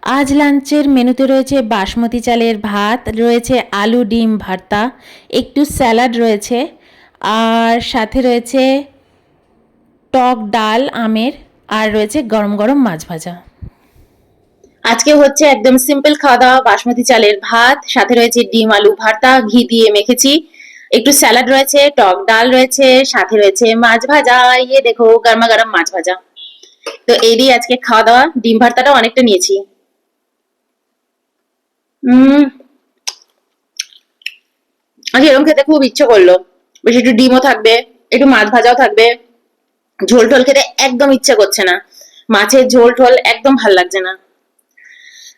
আজ লাঞ্চের মেনুতে রয়েছে বাসমতি চালের ভাত, রয়েছে আলু ডিম ভর্তা, একটু স্যালাড রয়েছে, আর সাথে রয়েছে টক ডাল আমের, আর রয়েছে গরম গরম মাছ ভাজা। আজকে হচ্ছে একদম সিম্পল খাওয়া দাওয়া, বাসমতি চালের ভাত, সাথে রয়েছে ডিম আলু ভর্তা, ঘি দিয়ে মেখেছি, একটু স্যালাড রয়েছে, টক ডাল রয়েছে, সাথে রয়েছে মাছ ভাজা। ইয়ে দেখো, গরমা গরম মাছ ভাজা। তো এই দিয়ে আজকে খাওয়া দাওয়া। ডিম ভর্তাটাও অনেকটা নিয়েছি। আজকে এরকম খেতে খুব ইচ্ছে করলো। বেশ একটু ডিমও থাকবে, একটু মাছ ভাজাও থাকবে। ঝোল টোল খেতে একদম ইচ্ছে করছে না, মাছের ঝোল টোল একদম ভাল লাগছে না।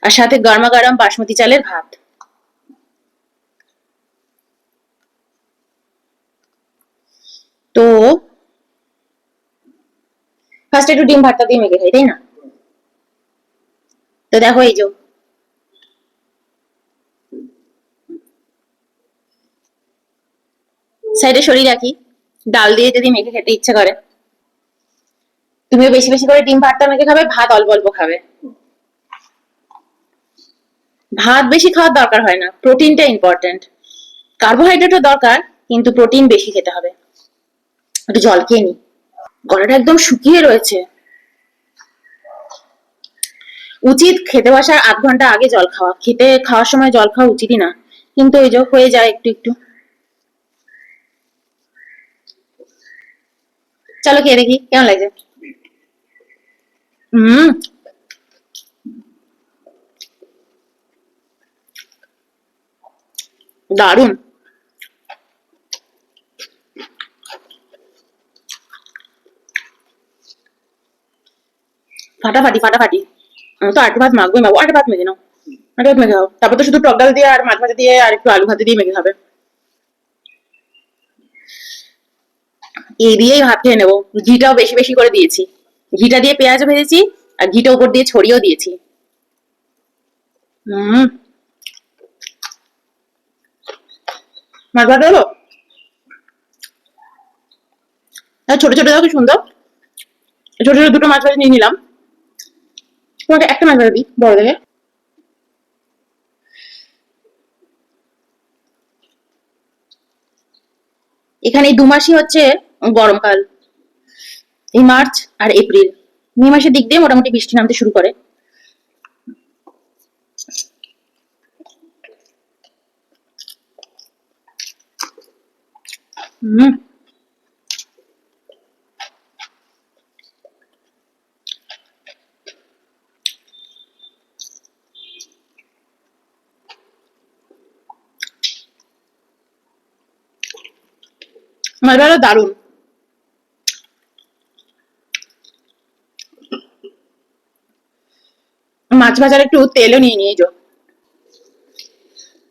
আর সাথে গরমা গরম বাসমতি চালের ভাত। তো ফার্স্ট একটু ডিম ভর্তা দিয়ে মেখে খাই, তাই না? তো দেখো, এই যে সাইডে সরিয়ে রাখি, ডাল দিয়ে যদি মেখে খেতে ইচ্ছে করে। তুমিও বেশি বেশি করে ডিম ভর্তা মেখে খাবে, ভাত অল্প অল্প খাবে। ভাত বেশি খাওয়ার দরকার হয় না, প্রোটিনটা ইম্পর্টেন্ট। কার্বোহাইড্রেটও দরকার, কিন্তু প্রোটিন বেশি খেতে হবে। একটু জল খেয়ে নি, গলাটা একদম শুকিয়ে রয়েছে। উচিত খেতে বসার ৮ ঘন্টা আগে জল খাওয়া, খেতে খাওয়ার সময় জল খাওয়া উচিতই না, কিন্তু ওই যে হয়ে যায় একটু একটু। চলো খেয়ে দেখি কেমন লাগছে। হুম, দারুন। ফাটাফাটি ফাটাফাটি। আমি তো আরেকটু ভাত মাখবোই, মাখবো। আরেকটু ভাত মেখে নাও, আরেকটু ভাত মেখে খাও। তারপর তো শুধু টক ডাল দিয়ে আর মাছ ভাজা দিয়ে আর একটু আলু ভাতে দিয়ে মেখে খাবে। এই দিয়েই ভাত খেয়ে নেবো। ঘিটাও বেশি বেশি করে দিয়েছি, ঘিটা দিয়ে পেঁয়াজও ভেজেছি, আর ঘিটা উপর দিয়ে ছড়িয়েও দিয়েছি। হুম, মাছ ভাজা হলো। ছোট ছোট দেখো কি সুন্দর। ছোট ছোট দুটো মাছ ভাজা নিয়ে নিলাম। তোমাকে একটা মাছ ভাজা দিই, বড় দেখে। এখানে এই ২ মাসই হচ্ছে গরমকাল, এই মার্চ আর এপ্রিল। মে মাসের দিক দিয়ে মোটামুটি বৃষ্টি নামতে শুরু করে। হুম, মাছ ভাজা দারুন। মাছ ভাজার একটু তেলও নিয়ে নিয়ে যো,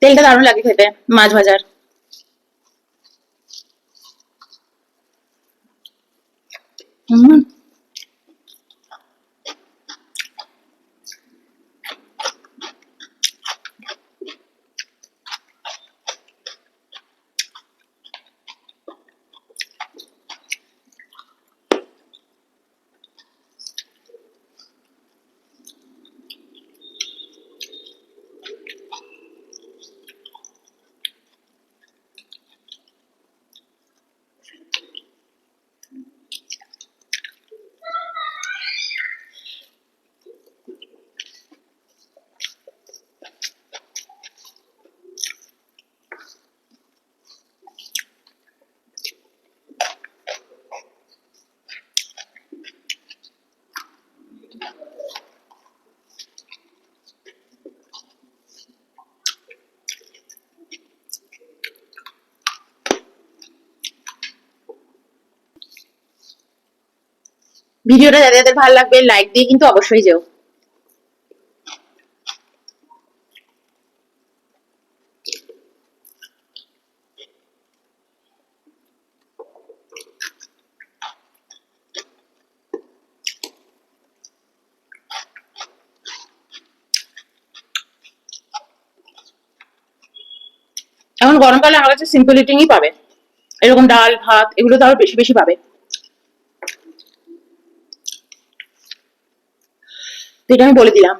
তেলটা দারুণ লাগে খেতে মাছ ভাজার। হুম, ভিডিওটা যাদের যাদের ভালো লাগবে লাইক দিয়ে কিন্তু অবশ্যই যেও। এখন গরমকালে আমার কাছে সিম্পল ইটিংই পাবে, এরকম ডাল ভাত এগুলো তো আরো বেশি বেশি পাবে। তো এটা আমি বলে দিলাম।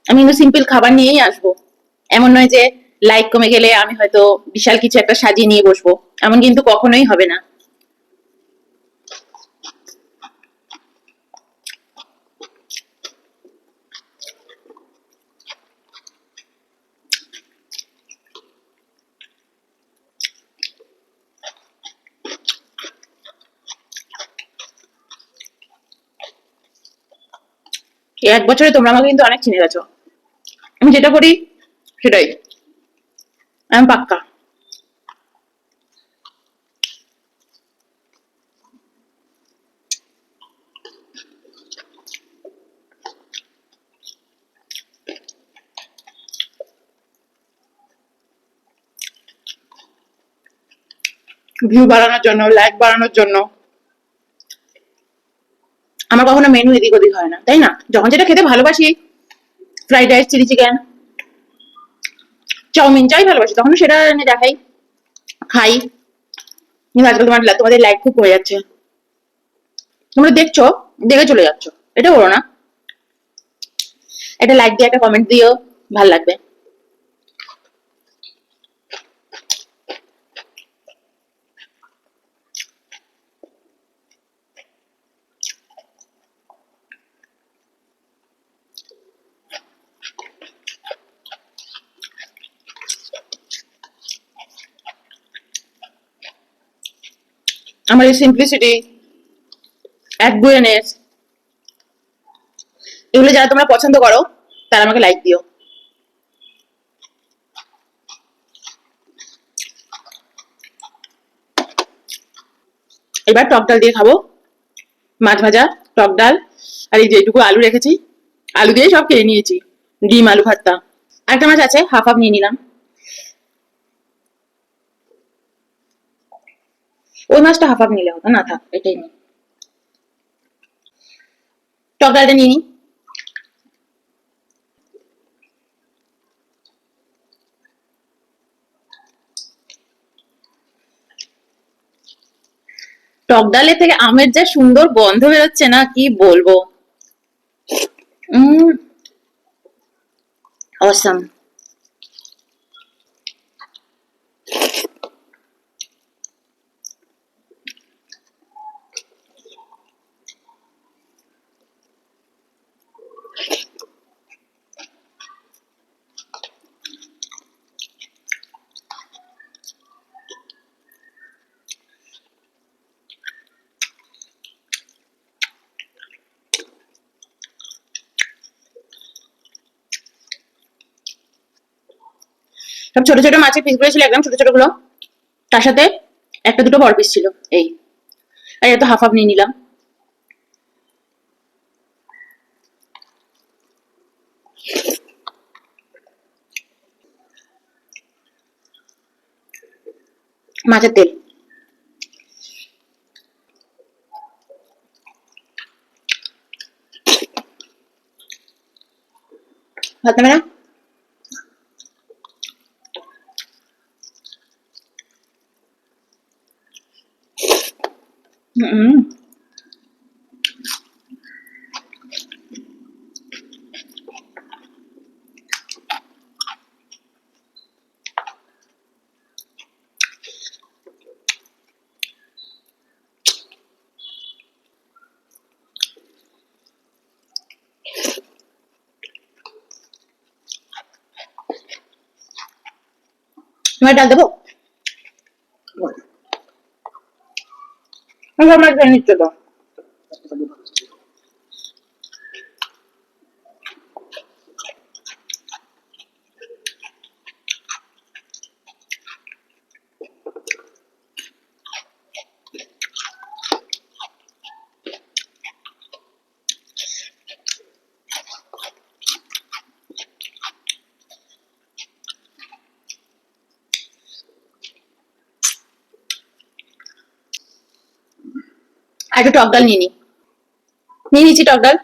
আমি কিন্তু সিম্পল খাবার নিয়েই আসবো। এমন নয় যে লাইক কমে গেলে আমি হয়তো বিশাল কিছু একটা সাজিয়ে নিয়ে বসবো, এমন কিন্তু কখনোই হবে না। এই 1 বছরে তোমরা আমাকে কিন্তু অনেক চিনে গেছো। আমি যেটা করি সেটাই, আমি পাক্কা। ভিউ বাড়ানোর জন্য, লাইক বাড়ানোর জন্য আমার কখনো মেনু এদিক ওদিক হয় না, তাই না? যখন যেটা খেতে ভালোবাসি, fried rice, chilli chicken, chow mein যাই ভালোবাসি তখন সেটা এনে দেখাই, খাই। কিন্তু আজকাল তোমাদের লাইক খুব কমে যাচ্ছে। তোমরা দেখছো, দেখে চলে যাচ্ছ, এটা করো না। একটা লাইক দিয়ে একটা কমেন্ট দিও, ভাল লাগবে। আমার এই সিম্পলিসিটি, একগুঁয়েনেস, এগুলো যারা তোমরা পছন্দ করো তারা আমাকে লাইক দিও। এবার টক ডাল দিয়ে খাবো, মাছ ভাজা, টক ডাল, আর এই যেটুকু আলু রেখেছি, আলু দিয়ে সব খেয়ে নিয়েছি। ডিম আলু ভর্তা, আরেকটা মাছ আছে, হাফ হাফ নিয়ে নিলাম। ওই মাছটা হাফ হাফ নিলে হতো, না থাক এটাই নিই। টক ডালটা নিয়ে নিই। টক ডালের থেকে আমের যা সুন্দর গন্ধ বেরোচ্ছে না, কি বলবো। উম অসাম। সব ছোট ছোট মাছের পিস গুলো ছিল, একদম ছোট ছোট গুলো, তার সাথে একটা দুটো বড় পিস ছিল, এই। আর এটা তো হাফ হাফ নিয়ে নিলাম। মাছের তেল, ভাত নামে না। হুম, তোমার ডাল দেবো? সব মাছ ধরে নিচ্ছ তো। আর একটু টক ডাল নিয়ে নিই। নিয়ে নিচ্ছি টক ডাল।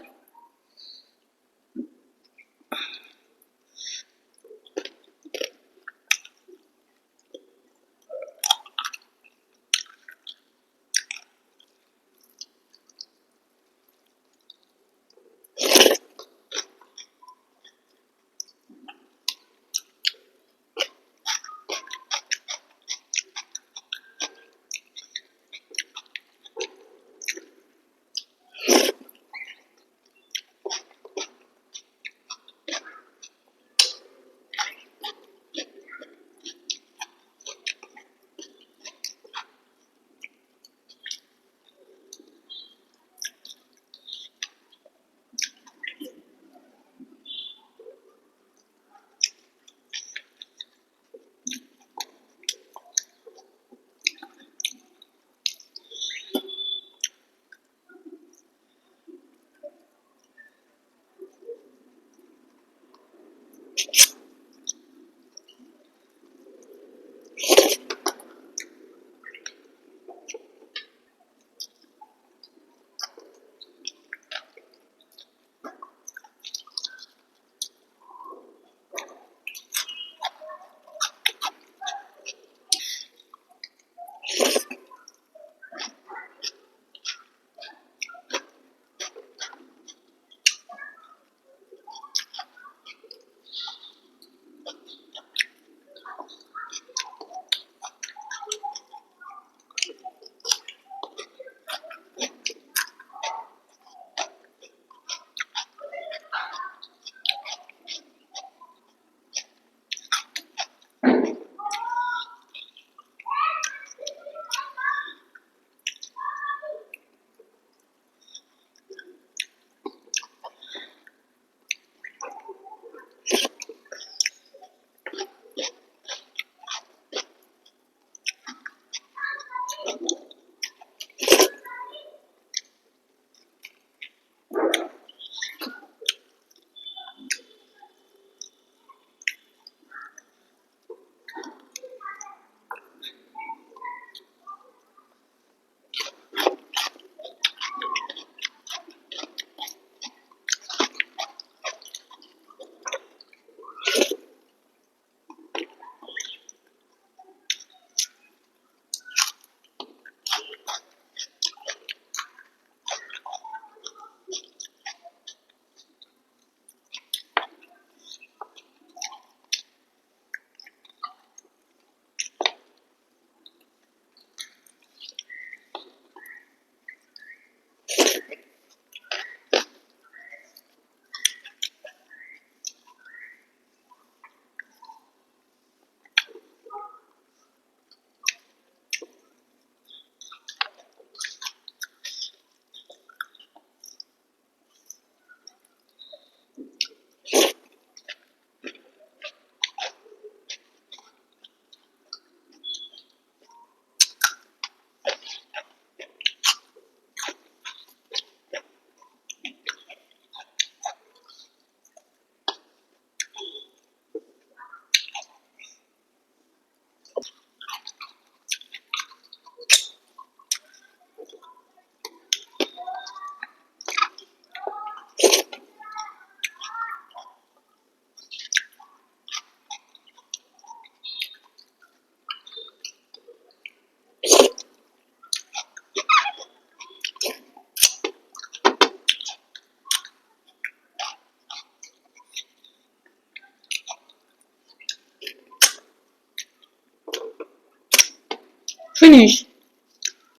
Finish.